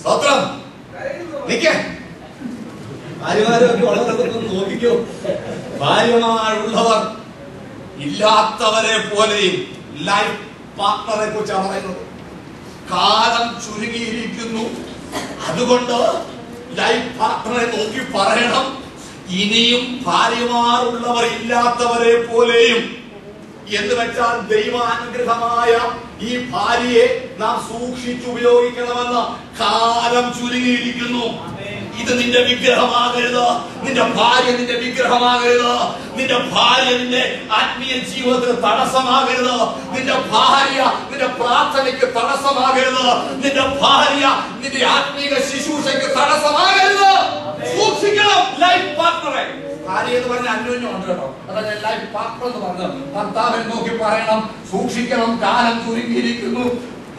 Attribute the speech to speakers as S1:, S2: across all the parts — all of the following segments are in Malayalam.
S1: സ്തോത്രം. നിക്കേ ഭാര്യമാരൊക്കെ വളർന്നതൊക്കെ നോക്കിക്കോ. ഭാര്യമാരുള്ളവർ ഇല്ലാത്തവരെ പോലെയും ലൈഫ് പാർട്ട്ണറെ കുറിച്ചാണ് പറയുന്നത്. കാലം ചുരുങ്ങിയിരിക്കുന്നു, അതുകൊണ്ട് ലൈഫ് പാർട്ട്ണറെ നോക്കി പറയണം, ഇനിയും ഭാര്യമാരുള്ളവർ ഇല്ലാത്തവരെ പോലെയും. എന്ന് വെച്ചാൽ ദൈവാനുഗ്രഹമായ ഈ ഭാര്യയെ നാം സൂക്ഷിച്ചുപയോഗിക്കണമെന്ന്. കാലം ചുരുങ്ങിയിരിക്കുന്നു. ഇത് നിന്റെ വിഗ്രഹമാകരുത്. നിന്റെ ഭാര്യ നിന്റെ വിഗ്രഹമാകരുത്. നിന്റെ ഭാര്യ നിന്റെ ആത്മീയ ജീവിതത്തിന് തടസ്സമാകരുത്. നിന്റെ ഭാര്യ നിന്റെ പ്രാർത്ഥനയ്ക്ക് തടസ്സമാകരുത്. നിന്റെ ഭാര്യ നിന്റെ ആത്മീയ ശുശ്രൂഷയ്ക്ക് തടസ്സമാകരുത്. സൂക്ഷിക്കണം ലൈഫ് പാർട്ട്ണറെ. ഭാര്യ എന്ന് പറഞ്ഞ അന്യോന്യമുണ്ട് കേട്ടോ. അതായത് ലൈഫ് പാർട്ട്ണർ എന്ന് പറഞ്ഞത് ഭർത്താവിനെ നോക്കി പറയണം, സൂക്ഷിക്കണം, കാലം ചുരുങ്ങിയിരിക്കുന്നു.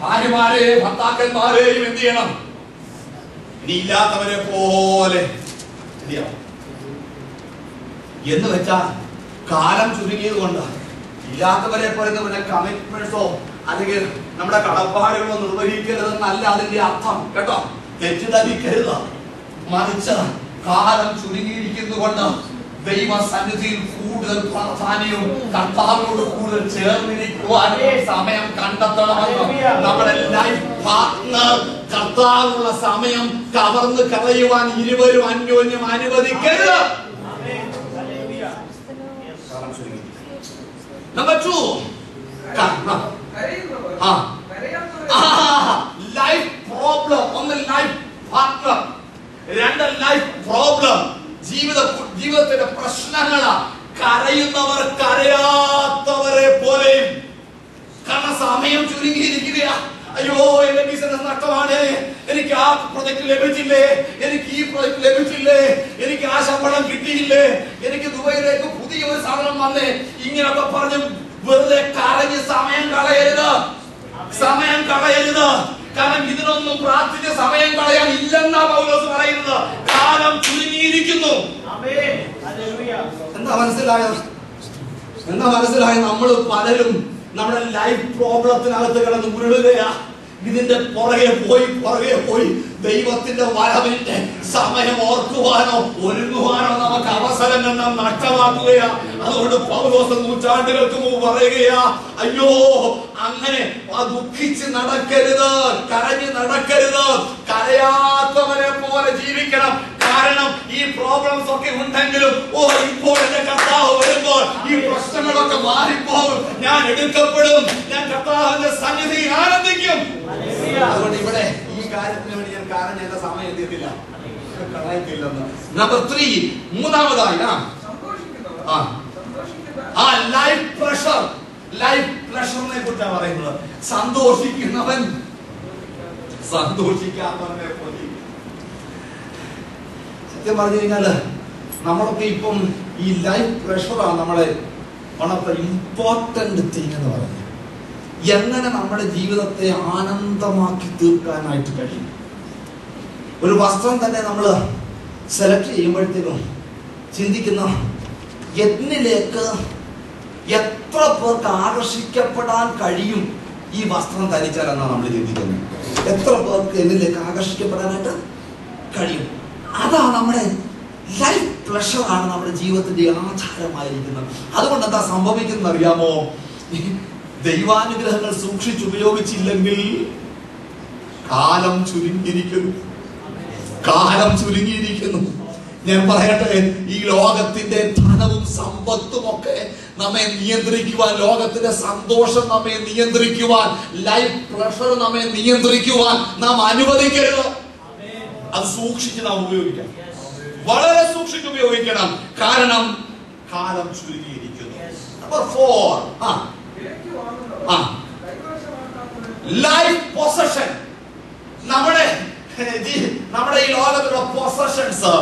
S1: ഭാര്യമാരെയും ഭർത്താക്കന്മാരെയും എന്ത് ചെയ്യണം? ഇനി ഇല്ലാത്തവരെ പോലെ എന്ന് വെച്ചാൽ കാലം ചുരുങ്ങിയത് കൊണ്ട് ഇല്ലാത്തവരെ പോലെ പിന്നെ കമ്മിറ്റ്മെന്റ്സോ അല്ലെങ്കിൽ നമ്മുടെ കടപ്പാടുകളോ നിർവഹിക്കരുതെന്നല്ല അതിന്റെ അർത്ഥം കേട്ടോ. തെറ്റിദ്ധരിക്കരുത്. മറിച്ച് കാലം ചുരുങ്ങിയിരിക്കുന്നതുകൊണ്ട് ദൈവസന്നിധിയിൽ കൂടുതൽ പ്രാധാന്യവും കർത്താവിനോട് കൂടുതൽ ചേർന്നിരിക്കുവാൻ സമയം കണ്ടെത്തണമെന്ന് നമ്മുടെ ലൈഫ് പാർട്ട്ണർ കർത്താവിനുള്ള സമയം കവർന്ന് കളയുവാൻ ഇരുവരും അന്യോന്യം അനുവദിക്കരുത്. Number 2, life problem. ഒന്ന് ലൈഫ് പാർട്ട്ണർ, രണ്ട് ലൈഫ് പ്രോബ്ലം. ജീവിതത്തിന്റെ പ്രശ്നങ്ങളാ. കരയുന്നവർ കരയാത്തവരെ പോലെയും. കാരണം സമയം ചുരുങ്ങിയിരിക്കുകയാ. അയ്യോ, എന്റെ ബിസിനസ് നഷ്ടമാണ്, എനിക്ക് ആ പ്രൊജക്ട് ലഭിച്ചില്ലേ, എനിക്ക് ഈ പ്രൊജക്ട് ലഭിച്ചില്ലേ, എനിക്ക് ആ ശമ്പളം കിട്ടിയില്ലേ, എനിക്ക് ദുബൈയിലേക്ക് പുതിയ ഒരു സാധനം വന്നേ, ഇങ്ങനൊക്കെ പറഞ്ഞ് വെറുതെ കരഞ്ഞ് സമയം കളയരുത്. സമയം കളയരുത്. കാരണം ഇതിനൊന്നും പ്രാർത്ഥിച്ച സമയം കളയാൻ ഇല്ലെന്നാ പൗലോസ് പറയുന്നത്. കാലം ചുരുങ്ങിയിരിക്കുന്നു. എന്താ മനസ്സിലായത്? നമ്മൾ പലരും നമ്മുടെ ലൈഫ് പ്രോബ്ലത്തിനകത്ത് കിടന്ന് ഉരുളുകയാ. ഇതിന്റെ പുറകെ പോയി ദൈവത്തിന്റെ വരവിന്റെ സമയം ഓർക്കുവാനോ ഒരുങ്ങുവാനോ നമുക്ക് അവസരങ്ങൾ നാം നഷ്ടമാക്കുകയാ. അതുകൊണ്ട് പൗലോസ് നൂറ്റാണ്ടുകൾക്ക് മുമ്പ് പറയുകയാ, അയ്യോ അങ്ങനെ ദുഃഖിച്ച് നടക്കരുത്, കരഞ്ഞ് നടക്കരുത്, കരയാത്തവരെ പോലെ ജീവിക്കണം. കാരണം ഈ പ്രോബ്ലംസ് ഒക്കെ ഉണ്ടെങ്കിലും ഇപ്പോൾ എന്റെ കർത്താവ് വരുമ്പോൾ ഈ പ്രശ്നങ്ങളൊക്കെ മാറിപ്പോകും, ഞാൻ എടുക്കപ്പെടും, ഞാൻ കർത്താവിന്റെ സന്നിധിയിൽ ആനന്ദിക്കും. അതുകൊണ്ട് ഇവിടെ ഈ കാര്യത്തിന് വേണ്ടി ഞാൻ കാരണം എന്റെ സമയം എത്തിയിട്ടില്ല. നമ്പർ 3, മൂന്നാമതായി ലൈഫ് പ്രഷർ. ലൈഫ് പ്രഷറിനെ കുറിച്ചാണ് പറയുന്നത്. സന്തോഷിക്കുന്നവൻ സന്തോഷിക്കാത്തവനെ പോലെ. സത്യം പറഞ്ഞു കഴിഞ്ഞാല് നമ്മളൊക്കെ ഇപ്പം ഈ ലൈഫ് പ്രഷറാണ് നമ്മളെ one of the important thing എന്ന് പറയുന്നത്. എങ്ങനെ നമ്മുടെ ജീവിതത്തെ ആനന്ദമാക്കി തീർക്കാനായിട്ട് കഴിയും. ഒരു വസ്ത്രം തന്നെ നമ്മൾ സെലക്ട് ചെയ്യുമ്പോഴത്തേക്കും ചിന്തിക്കുന്ന എന്നിലേക്ക് എത്ര പേർക്ക് ആകർഷിക്കപ്പെടാൻ കഴിയും ഈ വസ്ത്രം ധരിച്ചാൽ എന്നാണ് നമ്മൾ ചിന്തിക്കുന്നത്. എത്ര പേർക്ക് എന്നിലേക്ക് ആകർഷിക്കപ്പെടാനായിട്ട് കഴിയും. അതാണ് നമ്മുടെ ലൈഫ് പ്ലഷറാണ് നമ്മുടെ ജീവിതത്തിന്റെ ആധാരമായിരിക്കുന്നത്. അതുകൊണ്ട് എന്താ സംഭവിക്കുന്നത് അറിയാമോ? ദൈവാനുഗ്രഹങ്ങൾ സൂക്ഷിച്ചുപയോഗിച്ചില്ലെങ്കിൽ കാലം ചുരുങ്ങിയിരിക്കുന്നു. ഞാൻ പറയട്ടെ, ഈ ലോകത്തിന്റെ ധനവും സമ്പത്തും ഒക്കെ നമ്മെ നിയന്ത്രിക്കുവാൻ, ലോകത്തിന്റെ സന്തോഷം നമ്മെ നിയന്ത്രിക്കുവാൻ, ലൈഫ് പ്രഷർ നമ്മെ നിയന്ത്രിക്കുവാൻ നാം അനുവദിക്കരുത്. അത് സൂക്ഷിച്ച് നാം ഉപയോഗിക്കണം, വളരെ സൂക്ഷിച്ച് ഉപയോഗിക്കണം. കാരണം കാലം ചുരുങ്ങിയിരിക്കുന്നു. Number 4, life possession. നമ്മുടെ ഈ ലോകത്തുള്ള പൊസഷൻസ്,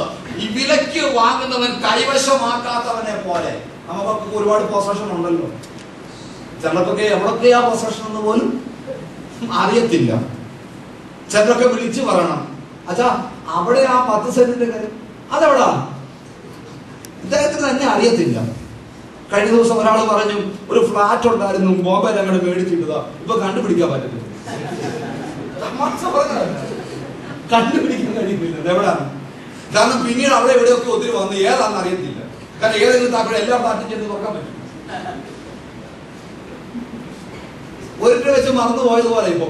S1: ഈ വിലയ്ക്ക് വാങ്ങുന്നവൻ കൈവശമാക്കാത്തവനെ പോലെ. നമുക്കൊക്കെ ഒരുപാട് പൊസഷൻ ഉണ്ടല്ലോ. ചിലർക്കൊക്കെ എവിടൊക്കെയാ പൊസഷൻ എന്ന് പോലും അറിയത്തില്ല. ചിലരൊക്കെ വിളിച്ചു പറയണം, അച്ഛാ അവിടെ ആ 10 സെന്റിന്റെ കാര്യം അതെവിടാ, ഇദ്ദേഹത്തിന് തന്നെ അറിയത്തില്ല. കഴിഞ്ഞ ദിവസം ഒരാൾ പറഞ്ഞു, ഒരു ഫ്ലാറ്റ് ഉണ്ടായിരുന്നു, മൊബൈൽ അങ്ങോട്ട് മേടിച്ചിട്ടതാ, ഇപ്പൊ കണ്ടുപിടിക്കാൻ പറ്റത്തില്ല. കണ്ടുപിടിക്കാൻ കഴിയുന്നില്ല എവിടെയാണ്. കാരണം പിന്നീട് അവിടെ എവിടെയൊക്കെ ഒത്തിരി വന്ന് ഏതാണെന്ന് അറിയത്തില്ല. കാരണം ഏതെങ്കിലും താക്കൾ എല്ലാ പാട്ടും ചെന്ന് നോക്കാൻ പറ്റും. ഒരിട്ട് വെച്ച് മറന്നു പോയതുപോലെ ഇപ്പൊ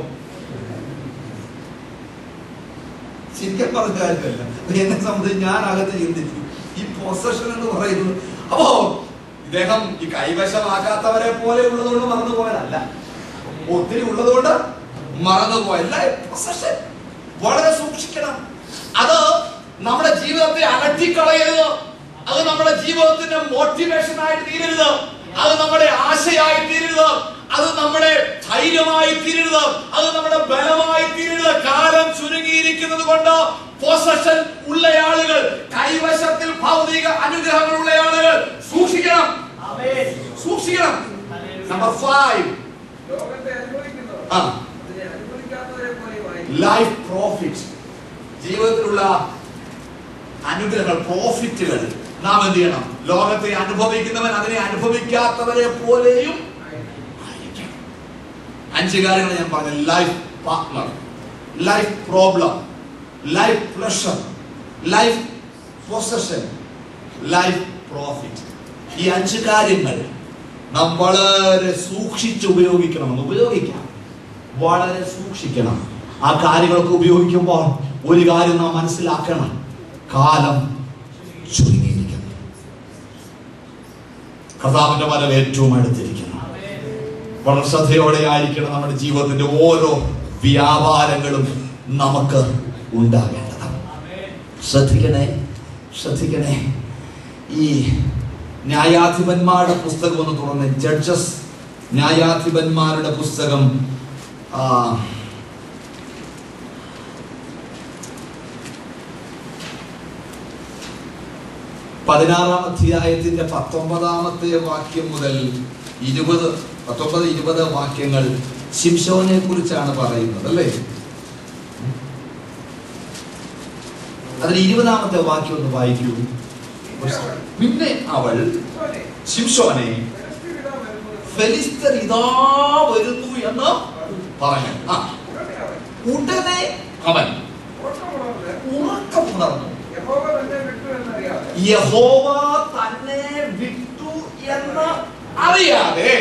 S1: ശരിക്കും പറഞ്ഞ കാര്യമല്ല. എന്നെ സംബന്ധിച്ച് ഞാൻ അകത്ത് ചിന്തിച്ചു ഈ പൊസഷൻ എന്ന് പറയുന്നത്. അപ്പോ ഇദ്ദേഹം ഈ കൈവശമാക്കാത്തവരെ പോലെ ഉള്ളതുകൊണ്ട് മറന്നു പോയതല്ല, ഒത്തിരി ഉള്ളതുകൊണ്ട് മറന്നുപോയല്ല. പൊസഷൻ വളരെ സൂക്ഷിക്കണം. അത് നമ്മുടെ ജീവിതത്തെ അകറ്റിക്കളയരുത്. അത് നമ്മുടെ ജീവിതത്തിന്റെ മോട്ടിവേഷൻ ആയി തീരരുത്. അത് നമ്മുടെ ആശയായി തീരരുത്. അത് നമ്മുടെ ധൈര്യമായി തീരരുത്. അത് നമ്മുടെ ബലമായി തീരരുത്. കാലം ചുരുങ്ങിയിരിക്കുന്നത് കൊണ്ട് പൊസഷൻ ഉള്ള ആളുകൾ, കൈവശത്തിൽ ഭൗതിക അനുഗ്രഹങ്ങൾ ഉള്ള ആളുകൾ സൂക്ഷിക്കണം, സൂക്ഷിക്കണം. Number 5, life profit. ജീവിതത്തിലുള്ള അനുഗ്രഹങ്ങൾ, പ്രോഫിറ്റുകൾ നാം എന്ത് ചെയ്യണം? ലോകത്തെ അനുഭവിക്കുന്നവൻ അതിനെ അനുഭവിക്കാത്തവരെ പോലെയും ആയിരിക്കണം. 5 കാര്യങ്ങൾ ഞാൻ പറഞ്ഞു. Life partner, life problem, life pleasure, life possession, life profit. ഈ 5 കാര്യങ്ങൾ നാം വളരെ സൂക്ഷിച്ച് ഉപയോഗിക്കാം. വളരെ സൂക്ഷിക്കണം. ആ കാര്യങ്ങളൊക്കെ ഉപയോഗിക്കുമ്പോൾ ഒരു കാര്യം നാം മനസ്സിലാക്കണം: കാലം ചുരുങ്ങിയിരിക്കുന്നു. കർത്താവിന്റെ വരവ് ഏറ്റവും അടുത്തിരിക്കുന്നു. വളരെ ശ്രദ്ധയോടെ ആയിരിക്കണം നമ്മുടെ ജീവിതത്തിന്റെ ഓരോ വ്യാപാരങ്ങളും നമുക്ക് ഉണ്ടാകേണ്ടത്. ശ്രദ്ധിക്കണേ. ഈ ന്യായാധിപന്മാരുടെ പുസ്തകം ഒന്ന് തുറന്ന്, ജഡ്ജസ്, ന്യായാധിപന്മാരുടെ പുസ്തകം 16-ാം അധ്യായത്തിന്റെ 19-ാമത്തെ വാക്യം മുതൽ 19-20 വാക്യങ്ങൾ ശിംശോനെ കുറിച്ചാണ് പറയുന്നത്, അല്ലേ? അതിൽ 20-ാമത്തെ വാക്യം ഒന്ന് വായിക്കൂ. പിന്നെ അവൾ ശിംശോനെ, ഫെലിസ്ത്യർ ഇതാ വരുന്നു എന്ന് പറഞ്ഞു. ഉടനെ അവൻ ഉറക്കമുണർന്നു. യഹോവ തന്നെ വിട്ടു എന്ന് അറിയാതെ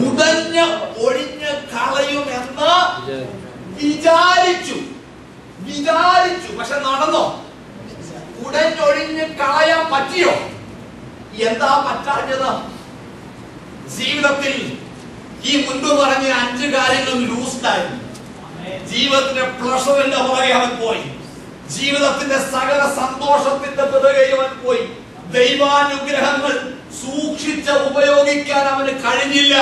S1: ഉടഞ്ഞ് ഒഴിഞ്ഞ് കളയുമെന്ന് വിചാരിച്ചു. പക്ഷെ നടന്നോ? ഉടഞ്ഞൊഴിഞ്ഞ് കളയാൻ പറ്റിയോ? എന്താ പറ്റാഞ്ഞത്? ജീവിതത്തിൽ ഈ മുൻപ് പറഞ്ഞ 5 കാര്യങ്ങളും ലൂസ്ഡായിരുന്നു. ജീവിതത്തിന്റെ പ്ലഷറിന്റെ പുറകെ അവൻ പോയി. ജീവിതത്തിന്റെ സകല സന്തോഷത്തിന്റെ പിറകെ അവൻ പോയി. ദൈവാനുഗ്രഹങ്ങൾ സൂക്ഷിച്ച് ഉപയോഗിക്കാൻ അവന് കഴിഞ്ഞില്ല.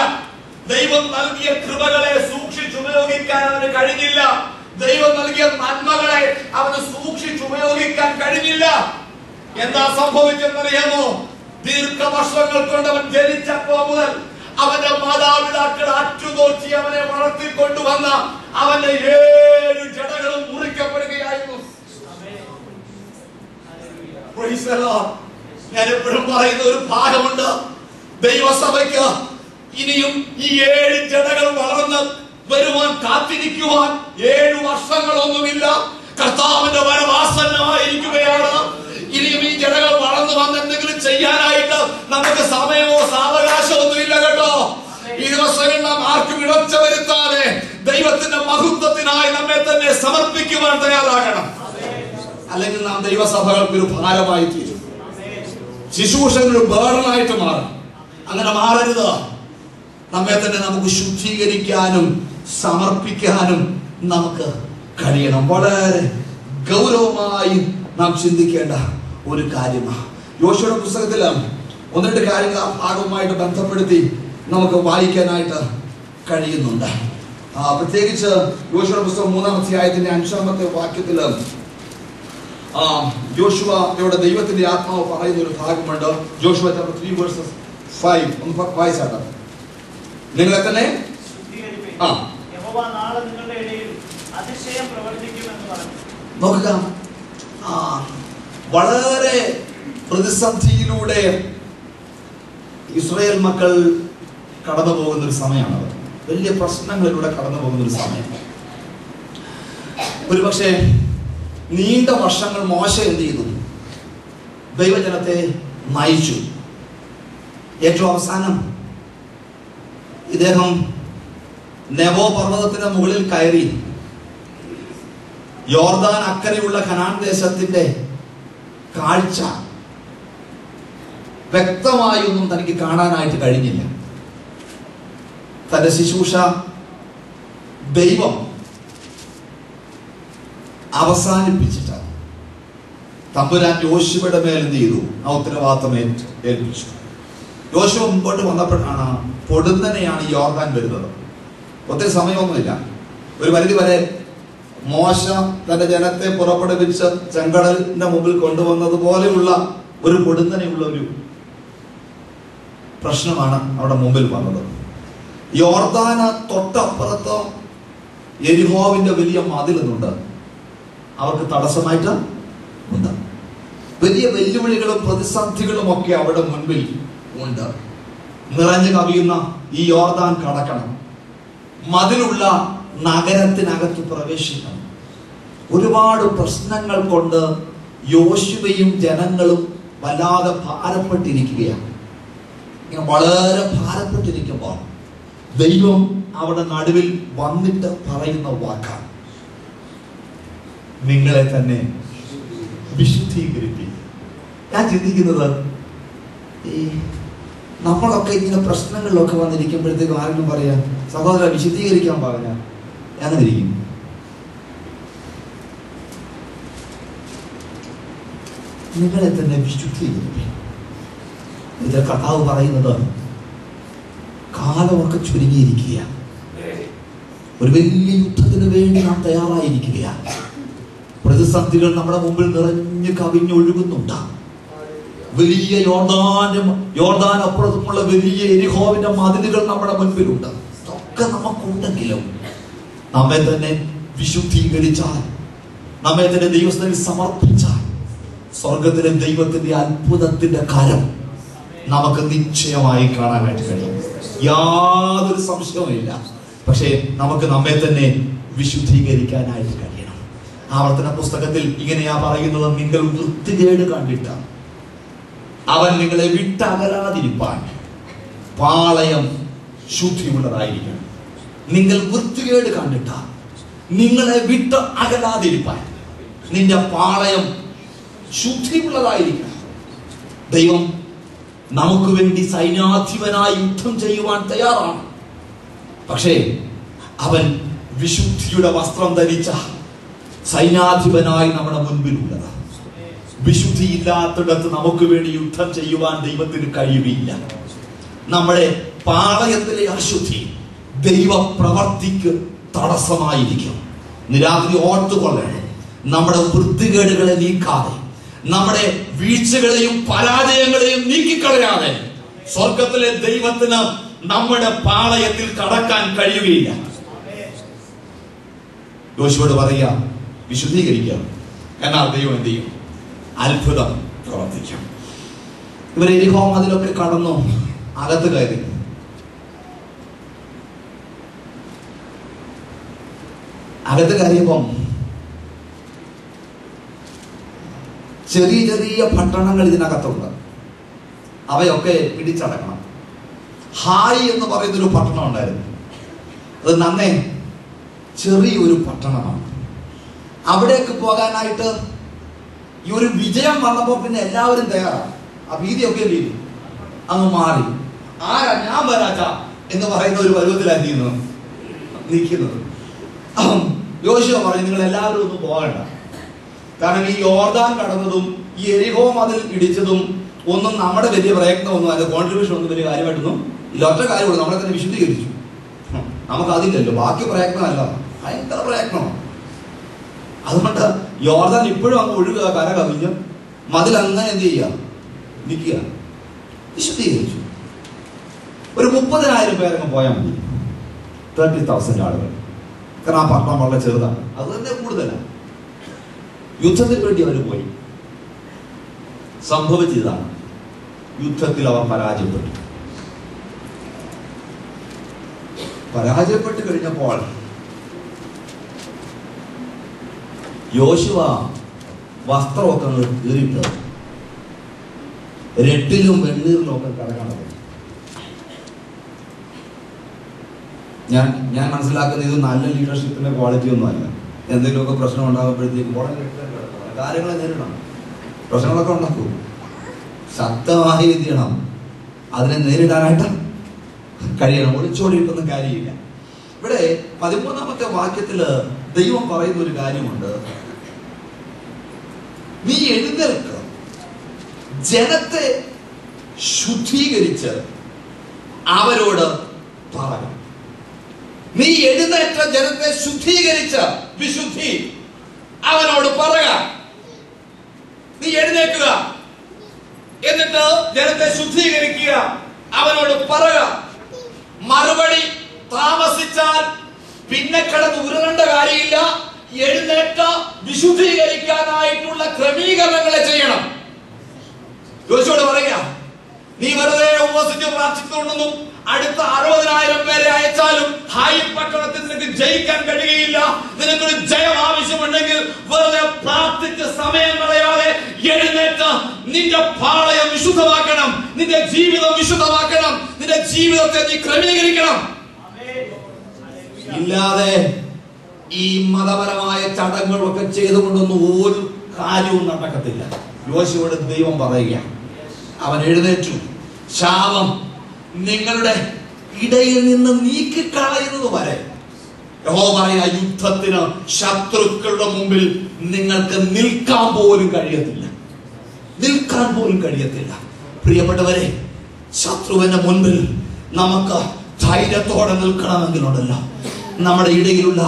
S1: ദൈവം നൽകിയ കൃപകളെ സൂക്ഷിച്ച് ഉപയോഗിക്കാൻ അവന് കഴിഞ്ഞില്ല. ദൈവം നൽകിയ നന്മകളെ അവന് സൂക്ഷിച്ച് ഉപയോഗിക്കാൻ കഴിഞ്ഞില്ല. എന്താ സംഭവിച്ചെന്നറിയാമോ? ദീർഘവർഷങ്ങൾ കൊണ്ട് അവൻ ജനിച്ചപ്പോ മുതൽ അവന്റെ മാതാപിതാക്കൾ അറ്റുനോക്കി അവനെ വളർത്തിക്കൊണ്ടുവന്ന അവന്റെ 7 ജടകളും മുറിക്കപ്പെടുകയായിരുന്നു. ഞാൻ എപ്പോഴും പറയുന്ന ഒരു ഭാഗമുണ്ട്. ദൈവസഭയ്ക്ക് ഇനിയും ഈ 7 ജടകൾ വളർന്ന് വരുവാൻ കാത്തിരിക്കുവാൻ 7 വർഷങ്ങളൊന്നുമില്ല. കർത്താവിന്റെ വരവാസന്നമായിരിക്കുകയാണ്. ഇനിയും ഈ ജനങ്ങൾ വളർന്നു വന്ന് എന്തെങ്കിലും ചെയ്യാനായിട്ട് നമുക്ക് സമയമോ സാവകാശമോ ഒന്നുമില്ല കേട്ടോ. ഈ ദിവസങ്ങളിൽ നാം ആർക്കും ഇടർച്ച വരുത്താതെ ദൈവത്തിന്റെ മഹത്വത്തിനായി നമ്മെ തന്നെ സമർപ്പിക്കുവാൻ തയ്യാറാകണം. അല്ലെങ്കിൽ നാം ദൈവസഭകൾക്ക് ഒരു ഭാരമായി തീരും. ശുശ്രൂഷകൾ ബേർഡനായിട്ട് മാറും. അങ്ങനെ മാറരുത്. നമ്മെ തന്നെ നമുക്ക് ശുദ്ധീകരിക്കാനും സമർപ്പിക്കാനും നമുക്ക് കഴിയണം. വളരെ ഗൗരവമായി നാം ചിന്തിക്കേണ്ട ഒരു കാര്യമാണ്. യോശുവയുടെ പുസ്തകത്തിൽ 1-2 കാര്യങ്ങൾ ആ ഭാഗവുമായിട്ട് ബന്ധപ്പെടുത്തി നമുക്ക് വായിക്കാനായിട്ട് കഴിയുന്നുണ്ട്. പ്രത്യേകിച്ച് യോശുവയുടെ പുസ്തകം 3-ാം അധ്യായത്തിന്റെ 5-ാമത്തെ വാക്യത്തിൽ യോശുവയുടെ ദൈവത്തിന്റെ ആത്മാവ് പറയുന്ന ഒരു ഭാഗമുണ്ട്. ജോഷുവ 3:5 ഒന്ന് വായിച്ചാട്ടെ. നിങ്ങളെ തന്നെ നോക്കുക. വളരെ പ്രതിസന്ധിയിലൂടെ ഇസ്രായേൽ മക്കൾ കടന്നു പോകുന്ന ഒരു സമയമാണത്. വലിയ പ്രശ്നങ്ങളിലൂടെ കടന്നു പോകുന്ന ഒരു സമയം. ഒരുപക്ഷെ നീണ്ട വർഷങ്ങൾ മോശ എന്ത് ചെയ്തു? ദൈവജനത്തെ നയിച്ചു. ഏറ്റവും അവസാനം ഇദ്ദേഹം നെബോ പർവ്വതത്തിന്റെ മുകളിൽ കയറി യോർദാൻ അക്കരെയുള്ള കനാൻ ദേശത്തിന്റെ കാഴ്ച വ്യക്തമായൊന്നും തനിക്ക് കാണാനായിട്ട് കഴിഞ്ഞില്ല. തന്റെ ശുശ്രൂഷ ദൈവം അവസാനിപ്പിച്ചിട്ടാണ്. തമ്പുരാൻ യോശുവയുടെ മേൽ എന്ത് ചെയ്തു? ആ ഉത്തരവാദിത്തം ഏൽപ്പിച്ചു. യോശുവ മുമ്പോട്ട് വന്നപ്പോഴാണ് പൊടുന്നനെയാണ് യോർദാൻ വരുന്നത്. ഒത്തിരി സമയമൊന്നുമില്ല. ഒരു പരിധി വരെ മോശ തന്റെ ജനത്തെ പുറപ്പെടുവിച്ച് ചെങ്കടലിന്റെ മുമ്പിൽ കൊണ്ടുവന്നതുപോലെയുള്ള ഒരു പൊടുന്നനെയുള്ള ഒരു പ്രശ്നമാണ് അവിടെ മുമ്പിൽ വന്നത്. യോർദാന് തൊട്ടപ്പുറത്ത് യെരിഹോവിന്റെ വലിയ മതിലെന്നുണ്ട്, അവർക്ക് തടസ്സമായിട്ട് ഉണ്ട്. വലിയ വെല്ലുവിളികളും പ്രതിസന്ധികളും ഒക്കെ അവിടെ മുൻപിൽ ഉണ്ട്. നിറഞ്ഞു കവിയുന്ന ഈ യോർദാൻ കടക്കണം, മതിലുള്ള നഗരത്തിനകത്ത് പ്രവേശിക്കണം. ഒരുപാട് പ്രശ്നങ്ങൾ കൊണ്ട് യോശുവയും ജനങ്ങളും വല്ലാതെ ഭാരപ്പെട്ടിരിക്കുകയാണ്. ഇങ്ങനെ വളരെ ഭാരപ്പെട്ടിരിക്കുമ്പോൾ ദൈവം അവിടെ നടുവിൽ വന്നിട്ട് പറയുന്ന വാക്കാണ്, നിങ്ങളെ തന്നെ വിശുദ്ധീകരിപ്പിക്കുക. ഞാൻ ചിന്തിക്കുന്നത്, ഈ നമ്മളൊക്കെ ഇങ്ങനെ പ്രശ്നങ്ങളിലൊക്കെ വന്നിരിക്കുമ്പോഴത്തേക്കും ആരെങ്കിലും പറയാം, സഹോദര വിശുദ്ധീകരിക്കാൻ പറഞ്ഞ അങ്ങനെ ഇരിക്കും. നിങ്ങളെ തന്നെ വിശുദ്ധീകരിപ്പിക്കുക. ഇത് കർത്താവ് പറയുന്നത്, കാലമൊക്കെ ചുരുങ്ങിയിരിക്കുക, ഒരു വലിയ യുദ്ധത്തിന് വേണ്ടി നാം തയ്യാറായിരിക്കുകയാണ്. പ്രതിസന്ധികൾ നമ്മുടെ മുമ്പിൽ നിറഞ്ഞു കവിഞ്ഞൊഴുകുന്നുണ്ട്. വലിയ യോർദാൻ അപ്പുറത്തുമുള്ള വലിയ യെരിഹോവിന്റെ മതിലുകൾ നമ്മുടെ മുൻപിലുണ്ട്. ഇതൊക്കെ നമുക്കുണ്ടെങ്കിലും നമ്മെ തന്നെ വിശുദ്ധീകരിച്ചാൽ, നമ്മെ തന്നെ ദൈവസ്ഥനിൽ സമർപ്പിച്ചാൽ, സ്വർഗത്തിലെ ദൈവത്തിന്റെ അത്ഭുതത്തിന്റെ കരം നമുക്ക് നിശ്ചയമായി കാണാനായിട്ട് കഴിയും. യാതൊരു സംശയവുമില്ല. പക്ഷേ നമുക്ക് നമ്മെ തന്നെ വിശുദ്ധീകരിക്കാനായിട്ട് കഴിയണം. ആവർത്തന പുസ്തകത്തിൽ ഇങ്ങനെയാ പറയുന്നത്, നിങ്ങൾ വൃത്തികേട് കണ്ടിട്ട് അവൻ നിങ്ങളെ വിട്ടകലാതിരിപ്പാൻ പാളയം ശുദ്ധിയുള്ളതായിരിക്കണം. നിങ്ങൾ വൃത്തികേട് കണ്ടിട്ട നിങ്ങളെ വിട്ട് അകലാതിരിപ്പാൻ നിന്റെ പാളയം ശുദ്ധിയുള്ളതായിരിക്കണം. ദൈവം നമുക്ക് വേണ്ടി സൈന്യാധിപനായി യുദ്ധം ചെയ്യുവാൻ തയ്യാറാണ്. പക്ഷേ അവൻ വിശുദ്ധിയുടെ വസ്ത്രം ധരിച്ച സൈന്യാധിപനായി നമ്മുടെ മുൻപിലുള്ളത്. വിശുദ്ധിയില്ലാത്തിടത്ത് നമുക്ക് വേണ്ടി യുദ്ധം ചെയ്യുവാൻ ദൈവത്തിന് കഴിവില്ല. നമ്മുടെ പാളയത്തിലെ അശുദ്ധി ദൈവപ്രവർത്തിക്ക് തടസ്സമായിരിക്കും. നിരാകരി ഓർത്തുകൊള്ളണം, നമ്മുടെ വൃത്തികേടുകളെ നീക്കാതെ, നമ്മുടെ വീഴ്ചകളെയും പരാജയങ്ങളെയും നീക്കിക്കളയാതെ സ്വർഗത്തിലെ ദൈവത്തിന് നമ്മുടെ പാളയത്തിൽ കടക്കാൻ കഴിയുകയില്ല. യോശുവോട് പറയുക, വിശുദ്ധീകരിക്കുക. എന്നാൽ ദൈവം എന്ത് ചെയ്യും? അത്ഭുതം പ്രവർത്തിക്കും. ഇവർ യെരിഹോ മതിലൊക്കെ കടന്നു അകത്ത് കയറി. അകത്ത് കയറിയപ്പം ചെറിയ ചെറിയ പട്ടണങ്ങൾ ഇതിനകത്തുണ്ട്. അവയൊക്കെ പിടിച്ചടക്കണം. ഹായ് എന്ന് പറയുന്നൊരു പട്ടണം ഉണ്ടായിരുന്നു. അത് നന്നേ ചെറിയൊരു പട്ടണമാണ്. അവിടേക്ക് പോകാനായിട്ട് ഈ ഒരു വിജയം വന്നപ്പോൾ പിന്നെ എല്ലാവരും തയ്യാറാണ്. ആ ഭീതിയൊക്കെ ഇല്ലേ അങ്ങ് മാറി. ആരാ ഞാൻ വരാച്ച എന്ന് പറയുന്ന ഒരു പരുവത്തിലായിരുന്നു നിൽക്കുന്നത്. യോശുവ പറയും, നിങ്ങൾ എല്ലാവരും ഒന്നും പോകണ്ട. കാരണം ഈ യോർദാൻ കടന്നതും ഈ യെരിഹോ മതിൽ ഇടിച്ചതും ഒന്നും നമ്മുടെ വലിയ പ്രയത്നമൊന്നും, അതിന്റെ കോൺട്രിബ്യൂഷൻ ഒന്നും വലിയ കാര്യമായിട്ടൊന്നും ഇല്ല. ഒറ്റ കാര്യമുള്ളൂ, നമ്മളെ തന്നെ വിശുദ്ധീകരിച്ചു. നമുക്ക് അതില്ലല്ലോ, ബാക്കി പ്രയത്നമല്ല, ഭയങ്കര പ്രയത്നമാണ്. അതുകൊണ്ട് യോർദാൻ ഇപ്പോഴും അങ്ങ് ഒഴുകുക, കര കവിഞ്ഞ് മതിൽ അങ്ങനെ എന്ത് ചെയ്യുക, നിൽക്കുക. വിശുദ്ധീകരിച്ചു. ഒരു 30,000 പേരങ്ങ് പോയാൽ മതി. 30,000 ആളുകൾ. കാരണം ആ പട്ടണം വളരെ ചെറുതാണ്, അത് തന്നെ കൂടുതലാണ്. യുദ്ധത്തിന് വേണ്ടി അവർ പോയി. സംഭവിച്ചതാണ്, യുദ്ധത്തിൽ അവർ പരാജയപ്പെട്ടു. പരാജയപ്പെട്ട് കഴിഞ്ഞപ്പോൾ യോശുവ വസ്ത്രമൊക്കെ കീറിയിട്ട് രട്ടിലും വെണ്ണീറിലും ഒക്കെ കിടക്കാൻ തുടങ്ങി. ഞാൻ മനസ്സിലാക്കുന്നത് ഇത് നല്ല ലീഡർഷിപ്പിന്റെ ക്വാളിറ്റി ഒന്നും അല്ല. എന്തെങ്കിലുമൊക്കെ പ്രശ്നം ഉണ്ടാകുമ്പോഴത്തേക്കും കാര്യങ്ങളെ നേരിടണം. പ്രശ്നങ്ങളൊക്കെ ഉണ്ടാക്കും, ശക്തമായി ചെയ്യണം, അതിനെ നേരിടാനായിട്ട് കഴിയണം. ഒളിച്ചോടിയിട്ടൊന്നും കാര്യമില്ല. ഇവിടെ 13-ാമത്തെ വാക്യത്തില് ദൈവം പറയുന്ന ഒരു കാര്യമുണ്ട്. നീ എഴുന്നേൽക്ക, ജനത്തെ ശുദ്ധീകരിച്ച് അവരോട് പറയണം. നീ എഴുന്നേറ്റ ജനത്തെ ശുദ്ധീകരിച്ച വിശുദ്ധി അവനോട് പറയുക. നീ എഴുന്നേൽക്കുക, എന്നിട്ട് ജനത്തെ ശുദ്ധീകരിക്കുക, അവനോട് പറയുക. മറുപടി താമസിച്ചാൽ പിന്നെ കിടന്ന് ഉരുളേണ്ട കാര്യമില്ല. എഴുന്നേറ്റ വിശുദ്ധീകരിക്കാനായിട്ടുള്ള ക്രമീകരണങ്ങളെ ചെയ്യണം. യോശുവോട് പറയുക, നീ വെറുതെ ഉപവസിച്ച് പ്രാർത്ഥിച്ചുകൊണ്ടൊന്നും അടുത്ത 60,000 പേരെ അയച്ചാലും ഹായി പട്ടണത്തിൽ നിനക്ക് ജയിക്കാൻ കഴിയുകയില്ല. നിനക്കൊരു ജയം ആവശ്യമുണ്ടെങ്കിൽ വെറുതെ പ്രാർത്ഥിച്ച് സമയം കളയാതെ എഴുന്നേറ്റ് നിന്റെ പാളയം വിശുദ്ധമാക്കണം, നിന്റെ ജീവിതം വിശുദ്ധമാക്കണം, നിന്റെ ജീവിതത്തെ നീ ക്രമീകരിക്കണം. ഇല്ലാതെ ഈ മതപരമായ ചടങ്ങുകളൊക്കെ ചെയ്തുകൊണ്ടൊന്നും ഒരു കാര്യവും നടക്കത്തില്ല. യോശുവോട് ദൈവം പറയുക, അവൻ എഴുന്നേറ്റു. ശാപം നിങ്ങളുടെ ഇടയിൽ നിന്ന് നീക്കിക്കളയുന്നത് വരെ യഹോവ പറയുക, യുദ്ധത്തിന് ശത്രുക്കളുടെ മുമ്പിൽ നിങ്ങൾക്ക് നിൽക്കാൻ പോലും കഴിയത്തില്ല, നിൽക്കാൻ പോലും കഴിയത്തില്ല. പ്രിയപ്പെട്ടവരെ, ശത്രുവിന്റെ മുൻപിൽ നമുക്ക് ധൈര്യത്തോടെ നിൽക്കണമെങ്കിലുണ്ടല്ലോ, നമ്മുടെ ഇടയിലുള്ള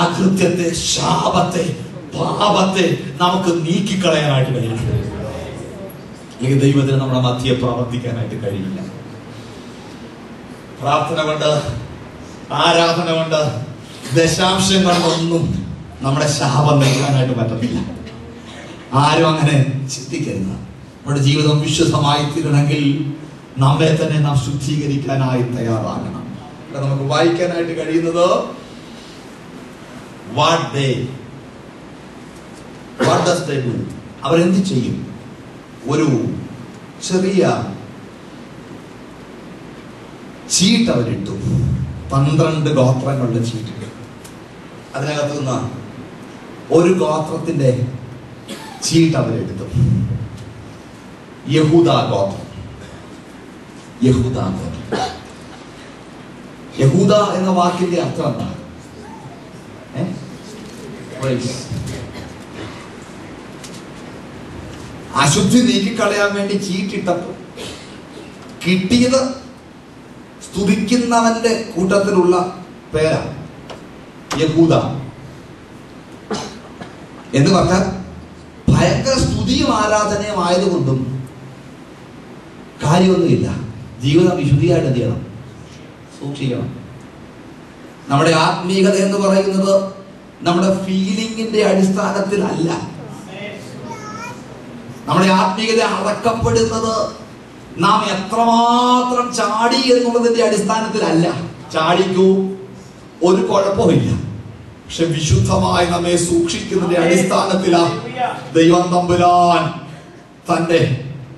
S1: അകൃത്യത്തെ, ശാപത്തെ, പാപത്തെ നമുക്ക് നീക്കിക്കളയാനായിട്ട് കഴിയണം. അല്ലെങ്കിൽ ദൈവത്തിന് നമ്മുടെ മധ്യയെ പ്രവർത്തിക്കാനായിട്ട് കഴിയില്ല. പ്രാർത്ഥന കൊണ്ട്, ആരാധന കൊണ്ട്, ദശാംശം കൊണ്ടൊന്നും നമ്മുടെ ശാപം നീക്കാനായിട്ട് പറ്റത്തില്ല. ആരും അങ്ങനെ ചിന്തിക്കരുത്. നമ്മുടെ ജീവിതം വിശുദ്ധമായി തീരണമെങ്കിൽ നമ്മെ തന്നെ നാം ശുദ്ധീകരിക്കാനായി തയ്യാറാകണം. നമുക്ക് വായിക്കാനായിട്ട് കഴിയുന്നത് അവരെന്ത് ചെയ്യും? ഒരു ചെറിയ ചീട്ട് അവരിട്ടു. 12 ഗോത്രങ്ങളുടെ ചീട്ട്. അതിനകത്ത് നിന്ന് ഒരു ഗോത്രത്തിന്റെ ചീട്ട് അവരെടുത്തു. യഹൂദ ഗോത്രം. യഹൂദ എന്ന വാക്കിന്റെ അർത്ഥം എന്താ? അശുദ്ധി നീക്കിക്കളയാൻ വേണ്ടി ചീട്ടിട്ടപ്പോൾ കിട്ടിയത് സ്തുതിക്കുന്നവന്റെ കൂട്ടത്തിലുള്ള പേരാ യഹൂദ എന്ന് പറഞ്ഞാൽ ഭയങ്കര സ്തുതിയും ആരാധനയും ആയതുകൊണ്ടും കാര്യമൊന്നുമില്ല. ജീവിതം വിശുദ്ധിയായിട്ട് എന്ത് ചെയ്യണം? സൂക്ഷിക്കണം. നമ്മുടെ ആത്മീയത എന്ന് പറയുന്നത് നമ്മുടെ ഫീലിംഗിന്റെ അടിസ്ഥാനത്തിലല്ല. നമ്മുടെ ആത്മീയത അളക്കപ്പെടുന്നത് നാം എത്രമാത്രം ചാടി എന്നുള്ളതിന്റെ അടിസ്ഥാനത്തിലല്ല. ചാടിക്കൂ, ഒരു കുഴപ്പമില്ല. പക്ഷെ വിശുദ്ധമായി നമ്മെ സൂക്ഷിക്കുന്നതിന്റെ അടിസ്ഥാനത്തിലാണ് ദൈവം തമ്പുരാൻ തന്റെ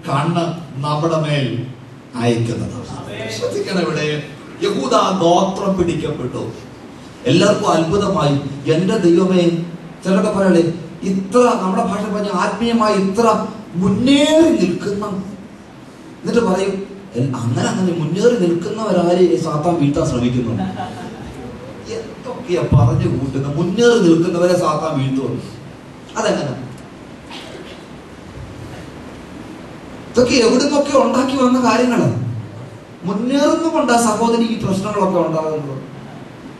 S1: കണ്ണ് നമ്മുടെ മേൽ അയക്കുന്നത്. ശ്രദ്ധിക്കണം, ഇവിടെ യഹൂദ ഗോത്രം പിടിക്കപ്പെട്ടു. എല്ലാവർക്കും അത്ഭുതമായി. എന്റെ ദൈവമേ, ചിലരൊക്കെ പറയല്ലേ, ഇത്ര നമ്മുടെ ഭാഷ പറഞ്ഞ ആത്മീയമായി ഇത്ര മുന്നേറി നിൽക്കുന്ന, എന്നിട്ട് പറയും അങ്ങനെ മുന്നേറി നിൽക്കുന്നവരാരെ സാത്താൻ വീഴ്ത്താൻ ശ്രമിക്കുന്നു. എന്തൊക്കെയാ പറഞ്ഞു കൂട്ടുന്ന? മുന്നേറി നിൽക്കുന്നവരെ സാത്താൻ വീഴ്ത്തുന്നു. അതെങ്ങനെ? ഇതൊക്കെ എവിടുന്നൊക്കെ ഉണ്ടാക്കി വന്ന കാര്യങ്ങളാണ്. മുന്നേറുന്നുകൊണ്ടാ സഹോദരി ഈ പ്രശ്നങ്ങളൊക്കെ ഉണ്ടാകുന്നത്.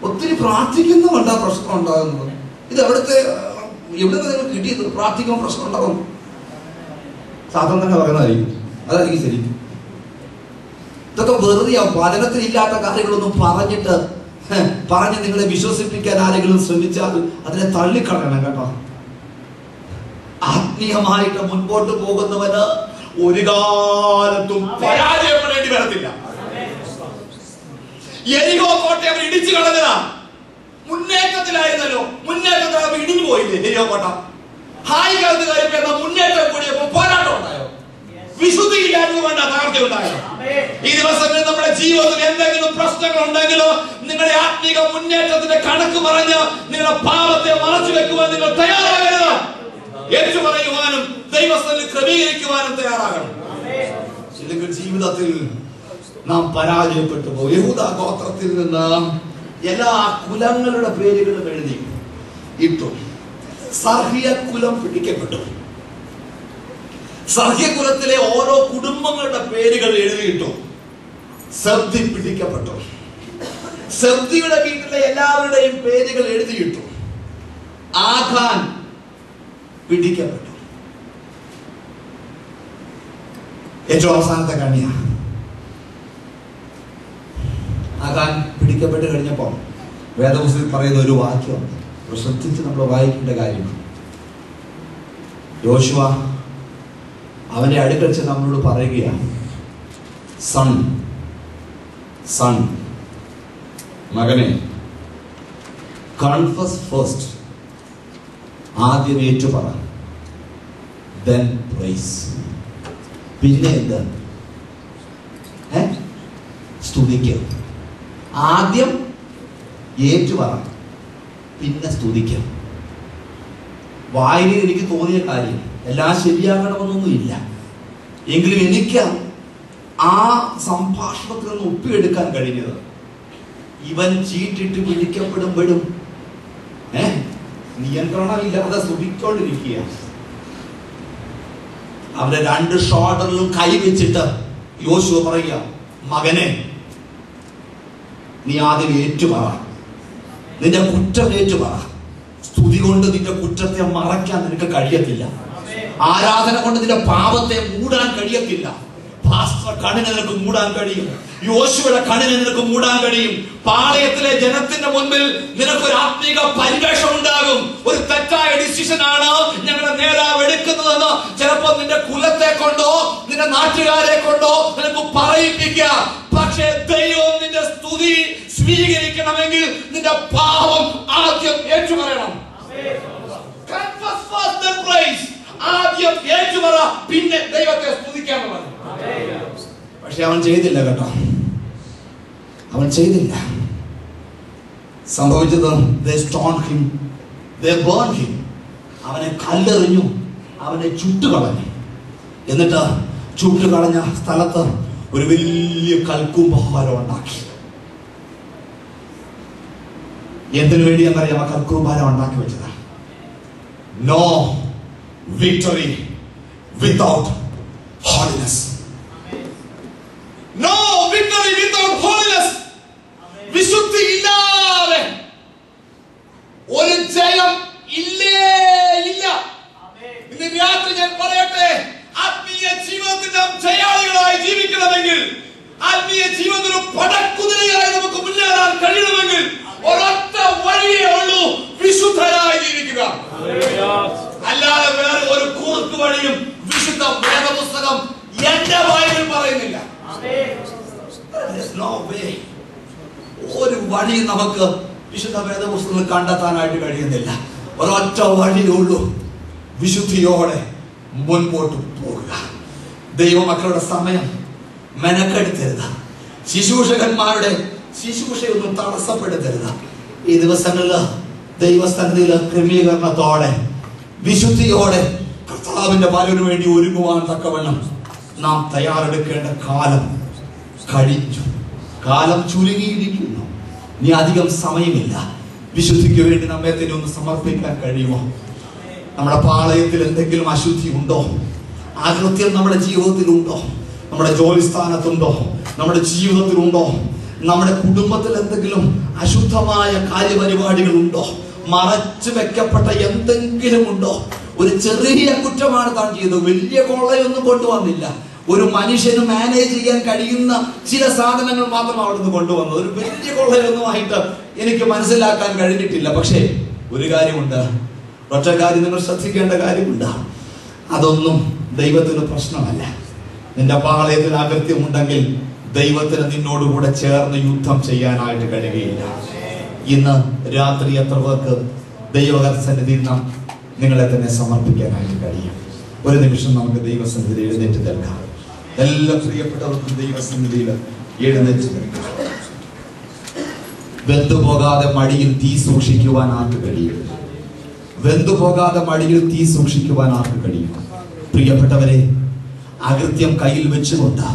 S1: ഒത്തിരി പ്രാർത്ഥിക്കുന്നുകൊണ്ടാ പ്രശ്നം ഉണ്ടാകുന്നത്. ഇത് എവിടെ നിങ്ങൾ കിട്ടിയത്? പ്രാർത്ഥിക്കുമ്പോൾ പ്രശ്നം ഉണ്ടാകും. സാധാരണ തന്നെ പറയുന്നതായിരിക്കും. അതായിരിക്കും ശരി. ഇതൊക്കെ വെറുതെ വചനത്തിലില്ലാത്ത കാര്യങ്ങളൊന്നും പറഞ്ഞ് നിങ്ങളെ വിശ്വസിപ്പിക്കാൻ ആരെങ്കിലും ശ്രമിച്ചാൽ അതിനെ തള്ളിക്കളയണം കേട്ടോ. ആത്മീയമായിട്ട് മുൻപോട്ട് പോകുന്നവന് ഒരു കാലത്തും പരാജയപ്പെടേണ്ടി വരത്തില്ല. യെരിഹോ കോട്ട അവർ ഇടിച്ചു കളഞ്ഞതാ. മുന്നേറ്റത്തിലായിരുന്നല്ലോ, മുന്നേറ്റത്തിൽ ഇടിഞ്ഞു പോയില്ലേ യെരിഹോ കോട്ട? ഹായ് കാലത്ത് കയറിയപ്പോ മുന്നേറ്റം കൂടിയപ്പോ പോരാട്ടം ഉണ്ടായോ? വിശുദ്ധി ഇല്ലാത്തത് കൊണ്ട് തകർച്ച ഉണ്ടായോ? ഈ ദിവസങ്ങളിൽ നമ്മുടെ ജീവിതത്തിൽ എന്തെങ്കിലും പ്രശ്നങ്ങൾ ഉണ്ടെങ്കിലോ നിങ്ങളുടെ ആത്മീക മുന്നേറ്റത്തിന്റെ കണക്ക് പറഞ്ഞ് നിങ്ങളുടെ പാപത്തെ മറച്ചു വെക്കുവാൻ നിങ്ങൾ തയ്യാറാകരുത്. ഏറ്റു പറയുവാനും ദൈവസ്ഥലിൽ ക്രമീകരിക്കുവാനും തയ്യാറാകണം. ഇല്ലെങ്കിൽ ജീവിതത്തിൽ നാം പരാജയപ്പെട്ടു പോകും. യഹൂദ ഗോത്രത്തിൽ നിന്ന് എല്ലാ കുലങ്ങളുടെ പേരുകളും എഴുതി ഇട്ടു. സർഹിയ കുലം പിടിക്കപ്പെട്ടു. സർഹിയ കുലത്തിലെ ഓരോ കുടുംബങ്ങളുടെ പേരുകൾ എഴുതിയിട്ടു. സെബ്ദി പിടിക്കപ്പെട്ടു. സെബ്ദിയുടെ വീട്ടിലെ എല്ലാവരുടെയും പേരുകൾ എഴുതിയിട്ടു. ആഖാൻ പിടിക്കപ്പെട്ടു. ഏറ്റവും അവസാനത്തെ കണ്ണിയ ആഖാൻ പിടിക്കപ്പെട്ട് കഴിഞ്ഞപ്പോൾ വേദപുസ്തകത്തിൽ പറയുന്ന ഒരു വാക്യം ശ്രദ്ധിച്ച് നമ്മൾ വായിക്കേണ്ട കാര്യമാണ്. യോശുവ അവന്റെ അടുക്കൽ ചെന്ന് നമ്മളോട് പറയുകയാണ്, സൺ മകനെ, കൺഫസ് ഫസ്റ്റ്, ആദ്യം ഏറ്റുപറ, then praise. പിന്നെ എന്ത്? സ്തുതിക്കുക. ആദ്യം ഏറ്റുപറ, പിന്നെ സ്തുതിക്കുക. വായിൽ എനിക്ക് തോന്നിയ കാര്യം എല്ലാം ശരിയാകണമെന്നൊന്നും ഇല്ല. എങ്കിലും എനിക്ക് ആ സംഭാഷണത്തിൽ നിന്ന് ഒപ്പിയെടുക്കാൻ കഴിഞ്ഞത് ഇവൻ ചീട്ടിട്ട് പിടിക്കപ്പെടുമ്പോഴും നിയന്ത്രണമില്ലാതെ സ്തുതിക്കൊണ്ടിരിക്കുക. അവന്റെ രണ്ട് ഷോൾഡറിലും കൈവച്ചിട്ട് യോശുവ പറയുക, മകനെ, നീ ആദ്യം ഏറ്റുപറ, നിന്റെ കുറ്റം ഏറ്റുപറ. സ്തുതി കൊണ്ട് നിന്റെ കുറ്റത്തെ മറയ്ക്കാൻ നിനക്ക് കഴിയത്തില്ല. ആരാധന കൊണ്ട് നിന്റെ പാപത്തെ മൂടാൻ കഴിയത്തില്ല. പാസ്റ്റർ കണ്ണിനെ നിനക്ക് മൂടാൻ കഴിയും. യോശുവയുടെ കണ്ണിനെ നിനക്ക് മൂടാൻ കഴിയും. പാളയത്തിലെ ജനത്തിന്റെ മുൻപിൽ നിനക്കൊരു ആത്മീക പരിവേഷം ഉണ്ടാകും. ഒരു തെറ്റായ ഡിസിഷൻ ആണ് ഞങ്ങളുടെ നേതാവ് എടുക്കുന്നതെന്ന് ചിലപ്പോൾ നിന്റെ കുലത്തെ കൊണ്ടോ നിന്റെ നാട്ടുകാരെ കൊണ്ടോ നിനക്ക് പറയിപ്പിക്കാം. പക്ഷേ ദൈവം നിന്റെ സ്തുതി സ്വീകരിക്കണമെങ്കിൽ നിന്റെ പാപം ആദ്യം ഏറ്റുപറയണം. ആദ്യം ഏറ്റുപറ, പിന്നെ ദൈവത്തെ സ്തുതിക്കാൻ പറഞ്ഞു. പക്ഷെ അവൻ ചെയ്തില്ല കേട്ടോ, അവൻ ചെയ്തില്ല. സംഭവിച്ചത് they stoned him, they burned him. അവനെ കല്ലെറിഞ്ഞു, അവനെ ചുട്ടുകളഞ്ഞു. എന്നിട്ട് ചുട്ടുകളഞ്ഞ സ്ഥലത്ത് ഒരു വലിയ കൽക്കൂമ്പാരം ഉണ്ടാക്കി. എന്തിനു വേണ്ടിയെന്നറിയാം ആ കൽക്കൂമ്പാരം ഉണ്ടാക്കി വെച്ചത്? No victory without holiness. No victory without holiness. വിശുദ്ധി ഇല്ലാതെ ഒരു ജയം ഇല്ലേ ഇല്ല. ഇന്ന് രാത്രി ഞാൻ പറയട്ടെ, ആത്മീയ ജീവിതത്തിൽ നാം ജയാളികളായി ജീവിക്കണമെങ്കിൽ, ആത്മീയ ജീവിതത്തിൽ പടക്കുതിരയായി നമുക്ക് മുന്നേറാൻ കഴിയണമെങ്കിൽ ഒരൊറ്റ വഴിയേ ഉള്ളൂ, വിശുദ്ധരായി ജീവിക്കുക. അല്ലാതെ വേറെ ഒരു കുറുക്ക് വഴിയും വിശുദ്ധ വേദപുസ്തകം എന്റെ ബൈബിൾ പറയുന്നില്ല. ഒരു വഴി നമുക്ക് വിശുദ്ധ വേദപുസ്തകത്തിൽ കണ്ടെത്താനായിട്ട് കഴിയുന്നില്ല. ഒരൊറ്റ വഴിയേ ഉള്ളൂ, വിശുദ്ധിയോടെ മുൻപോട്ട് പോകുക. ദൈവമക്കളുടെ സമയം മെനക്കെടുത്തരുത്. ശുശ്രൂഷകന്മാരുടെ ശുശ്രൂഷയൊന്നും തടസ്സപ്പെടുത്തരുത്. ഈ ദിവസങ്ങളിൽ ദൈവസന്നിധിയിൽ ക്രമീകരണത്തോടെ വിശുദ്ധിയോടെ കർത്താവിന്റെ വരവിന് വേണ്ടി ഒരുങ്ങുവാൻ തക്കവണ്ണം നാം തയ്യാറെടുക്കേണ്ട കാലം കഴിഞ്ഞു. കാലം ചുരുങ്ങിയിരിക്കുന്നു. ഇനി അധികം സമയമില്ല. വിശുദ്ധിക്ക് വേണ്ടി നമ്മെ തന്നെ ഒന്ന് സമർപ്പിക്കാൻ കഴിയുമോ? നമ്മുടെ പാളയത്തിൽ എന്തെങ്കിലും അശുദ്ധി ഉണ്ടോ? അകൃത്യം നമ്മുടെ ജീവിതത്തിലുണ്ടോ? നമ്മുടെ ജോലി സ്ഥാനത്തുണ്ടോ? നമ്മുടെ ജീവിതത്തിലുണ്ടോ? നമ്മുടെ കുടുംബത്തിൽ എന്തെങ്കിലും അശുദ്ധമായ കാര്യപരിപാടികൾ ഉണ്ടോ? മറച്ചു വെക്കപ്പെട്ട എന്തെങ്കിലും ഉണ്ടോ? ഒരു ചെറിയ കുറ്റമാണ് താൻ ചെയ്തത്, വലിയ കൊള്ളയൊന്നും കൊണ്ടുവന്നില്ല. ഒരു മനുഷ്യന് മാനേജ് ചെയ്യാൻ കഴിയുന്ന ചില സാധനങ്ങൾ മാത്രമാണ് അവിടുന്ന് കൊണ്ടുവന്നത്. ഒരു വലിയ കൊള്ളയൊന്നുമായിട്ട് എനിക്ക് മനസ്സിലാക്കാൻ കഴിഞ്ഞിട്ടില്ല. പക്ഷേ ഒരു കാര്യമുണ്ട്, ഒറ്റ കാര്യം നിങ്ങൾ ശ്രദ്ധിക്കേണ്ട കാര്യമുണ്ട്. അതൊന്നും ദൈവത്തിന് പ്രശ്നമല്ല. നിന്റെ പാളയത്തിൽ അകൃത്യമുണ്ടെങ്കിൽ ദൈവത്തിന് നിന്നോടുകൂടെ ചേർന്ന് യുദ്ധം ചെയ്യാനായിട്ട് കഴിയുകയില്ല. ഇന്ന് രാത്രി എത്ര പേർക്ക് ദൈവസന്നിധിയിൽ നാം നിങ്ങളെ തന്നെ സമർപ്പിക്കാനായിട്ട് കഴിയും? ഒരു നിമിഷം നമുക്ക് ദൈവസന്നിധിയിൽ എഴുന്നേറ്റ് നിൽക്കാം. എല്ലാ പ്രിയപ്പെട്ടവർക്കും ദൈവസന്നിധിയിൽ എഴുന്നേറ്റ് നിൽക്കാം. വെന്തുപോകാതെ മടിയിൽ തീ സൂക്ഷിക്കുവാൻ ആർക്ക് കഴിയും? വെന്തുപോകാതെ മടിയിൽ തീ സൂക്ഷിക്കുവാൻ ആർക്ക് കഴിയും? പ്രിയപ്പെട്ടവരെ, അകൃത്യം കയ്യിൽ വെച്ചുകൊണ്ട്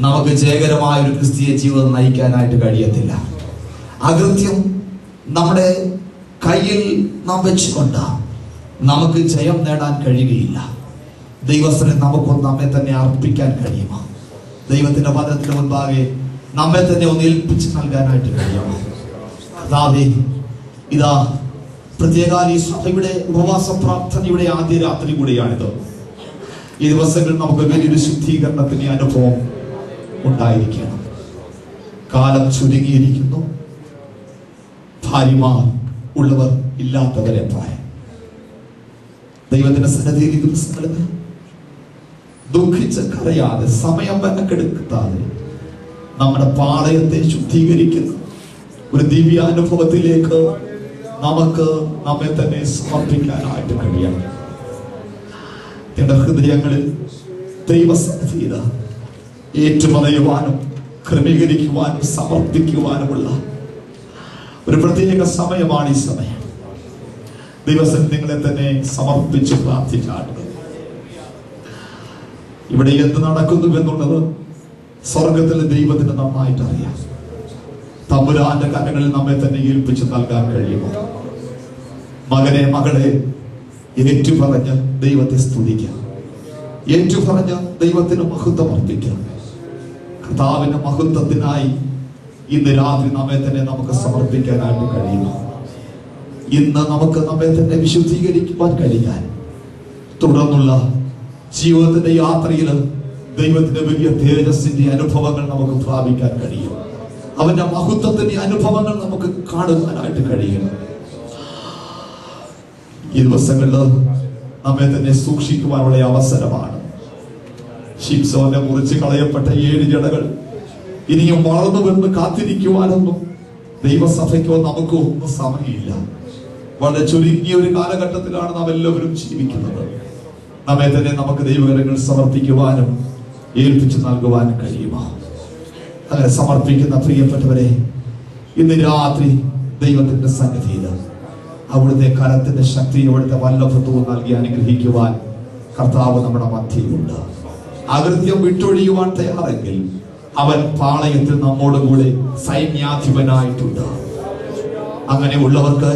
S1: നമുക്ക് ജയകരമായ ഒരു ക്രിസ്തീയ ജീവിതം നയിക്കാനായിട്ട് കഴിയത്തില്ല. അകൃത്യം നമ്മുടെ കയ്യിൽ നാം വെച്ചുകൊണ്ട് നമുക്ക് ജയം നേടാൻ കഴിയുകയില്ല. ദൈവസ്ഥനെ നമുക്കൊന്ന് നമ്മെ തന്നെ അർപ്പിക്കാൻ കഴിയുമോ? ദൈവത്തിന്റെ വചനത്തിന് മുൻപാകെ നമ്മെ തന്നെ ഒന്ന് ഏൽപ്പിച്ച് നൽകാനായിട്ട് കഴിയുമോ? കർത്താവേ, ഇതാ പ്രത്യേക ഈ സഭയുടെ ഉപവാസ പ്രാർത്ഥനയുടെ ആദ്യ രാത്രി കൂടിയാണിത്. ഈ ദിവസങ്ങളിൽ നമുക്ക് വലിയൊരു ശുദ്ധീകരണത്തിന്റെ അനുഭവം ഉണ്ടായിരിക്കണം. കാലം ചുരുങ്ങിയിരിക്കുന്നു. ഭാര്യമാർ ഉള്ളവർ ഇല്ലാത്തവരെ പ്രായം. ദൈവത്തിന്റെ സന്നിധിയിൽ ഈ ദിവസങ്ങളിൽ ദുഃഖിച്ച് കരയാതെ, സമയം മെനക്കെടുക്കാതെ നമ്മുടെ പാളയത്തെ ശുദ്ധീകരിക്കുന്ന ഒരു ദിവ്യാനുഭവത്തിലേക്ക് നമുക്ക് നമ്മെ തന്നെ സമർപ്പിക്കാനായിട്ട് കഴിയണം. നിങ്ങളുടെ ഹൃദയങ്ങളിൽ ദൈവസന്നിധിയിൽ ഏറ്റുപറയുവാനും ക്രമീകരിക്കുവാനും സമർപ്പിക്കുവാനുമുള്ള ഒരു പ്രത്യേക സമയമാണ് ഈ സമയം. ദിവസം നിങ്ങളെ തന്നെ സമർപ്പിച്ച് പ്രാർത്ഥിച്ചാണ്. ഇവിടെ എന്ത് നടക്കുന്നു എന്നുള്ളത് സ്വർഗത്തിലെ ദൈവത്തിന് നന്നായിട്ട് അറിയാം. തമ്പുരാന്റെ കരങ്ങളിൽ നമ്മെ തന്നെ ഏൽപ്പിച്ച് നൽകാൻ കഴിയുമോ? മകനെ, മകളെ, ഏറ്റുപറഞ്ഞ് ദൈവത്തെ സ്തുതിക്കാം. ഏറ്റുപറഞ്ഞ് ദൈവത്തിന് മഹത്വം അർപ്പിക്കാം. കർത്താവിന്റെ മഹത്വത്തിനായി ഇന്ന് രാത്രി നമ്മെ തന്നെ നമുക്ക് സമർപ്പിക്കാനായിട്ട് കഴിയുമോ? ഇന്ന് നമുക്ക് നമ്മെ തന്നെ വിശുദ്ധീകരിക്കുവാൻ കഴിയാൻ, തുടർന്നുള്ള ജീവിതത്തിന്റെ യാത്രയിൽ ദൈവത്തിന്റെ വലിയ തേജസ്സിന്റെ അനുഭവങ്ങൾ നമുക്ക് പ്രാപിക്കാൻ കഴിയും. അവന്റെ മഹത്വത്തിന്റെ അനുഭവങ്ങൾ നമുക്ക് കാണുവാനായിട്ട് കഴിയും. ഈ ദിവസങ്ങളിൽ നമ്മെ തന്നെ സൂക്ഷിക്കുവാനുള്ള അവസരമാണ്. ശിംശോനെ മുറിച്ച് കളയപ്പെട്ട 7 ജടകൾ ഇനിയും വളർന്നു വന്ന് കാത്തിരിക്കുവാനൊന്നും ദൈവസഭയ്ക്കോ നമുക്കോ ഒന്നും സമയമില്ല. വളരെ ചുരുങ്ങിയ ഒരു കാലഘട്ടത്തിലാണ് നാം എല്ലാവരും ജീവിക്കുന്നത്. നമ്മെ തന്നെ നമുക്ക് ദൈവകരങ്ങൾ സമർപ്പിക്കുവാനും ഏൽപ്പിച്ചു നൽകുവാനും കഴിയുമോ? അങ്ങനെ സമർപ്പിക്കുന്ന പ്രിയപ്പെട്ടവരെ, ഇന്ന് രാത്രി ദൈവത്തിന്റെ സന്നിധിയിൽ അവിടുത്തെ കരത്തിന്റെ ശക്തി, അവിടുത്തെ വല്ലഭത്വവും നൽകി അനുഗ്രഹിക്കുവാൻ കർത്താവ് നമ്മുടെ മധ്യയിലുണ്ട്. അകൃത്യം വിട്ടൊഴിയുവാൻ തയ്യാറെങ്കിൽ അവൻ പാളയത്തിൽ നമ്മോടുകൂടെ സൈന്യാധിപനായിട്ടുണ്ട്. അങ്ങനെയുള്ളവർക്ക്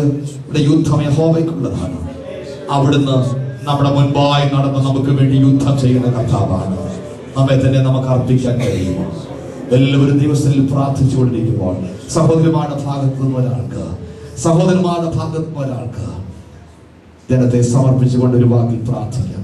S1: ഇവിടെ യുദ്ധം യഹോവയ്ക്കുള്ളതാണ്. അവിടുന്ന് നമ്മുടെ മുൻപായി നടന്ന് നമുക്ക് വേണ്ടി യുദ്ധം ചെയ്യുന്ന കർത്താവാണ്. നമ്മെ തന്നെ നമുക്ക് അർപ്പിക്കാൻ കഴിയുമോ? എല്ലാവരും ദിവസത്തിൽ പ്രാർത്ഥിച്ചുകൊണ്ടിരിക്കുമ്പോൾ സഹോദരന്മാരുടെ ഭാഗത്തു നിന്ന് ഒരാൾക്ക്, സഹോദരന്മാരുടെ ഭാഗത്തു നിന്ന് ഒരാൾക്ക് ജനത്തെ സമർപ്പിച്ചുകൊണ്ട് ഒരു വാക്കിൽ പ്രാർത്ഥിക്കാം.